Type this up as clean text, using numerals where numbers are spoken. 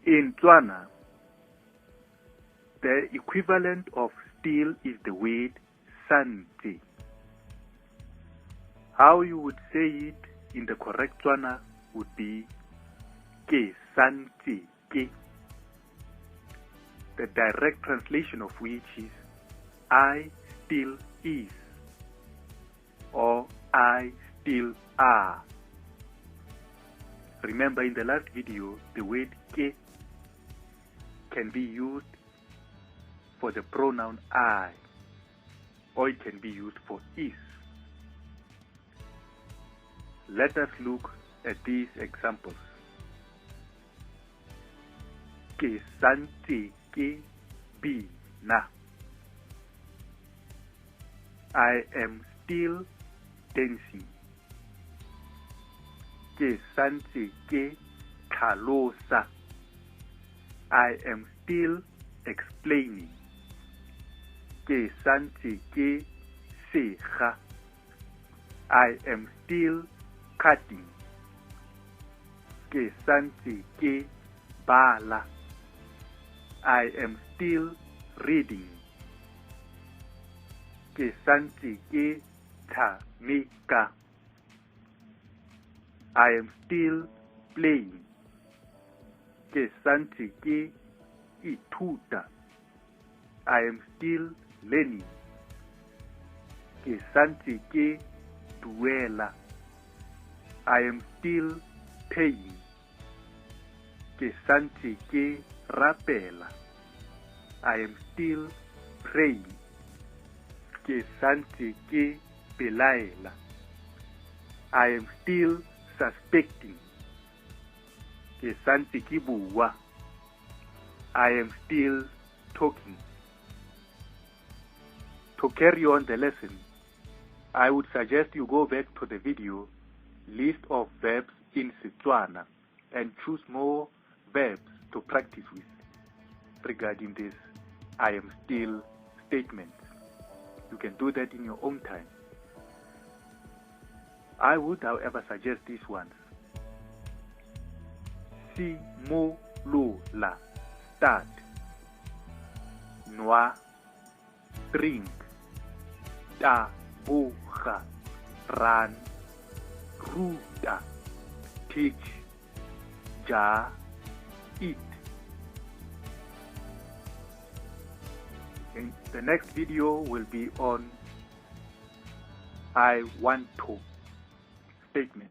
In Tswana, the equivalent of still is the word santse. How you would say it in the correct Tswana would be ke santse ke. The direct translation of which is I still is or I still are. Remember, in the last video, the word ke can be used for the pronoun I, or it can be used for is. Let us look at these examples. Ke santse ke bina. I am still dancing. Ke santse ke tlhalosa. I am still explaining. Ke santse ke sega. I am still cutting. Ke santse ke bala. I am still reading. Ke santse ke tshameka. I am still playing. Ke santse ke ithuta. I am still learning. Ke santse ke duela. I am still paying. Ke santse ke rapela. I am still praying. Ke santse ke belaela. I am still suspecting. Ke santse ke bua. I am still talking. To carry on the lesson, I would suggest you go back to the video list of verbs in Setswana and choose more verbs to practice with regarding this I am still statement. You can do that in your own time. I would, however, suggest these ones. Simolola, start. Nwa, drink. Taboga, run. Ruta, teach. Ja, eat. And the next video will be on I want to statement.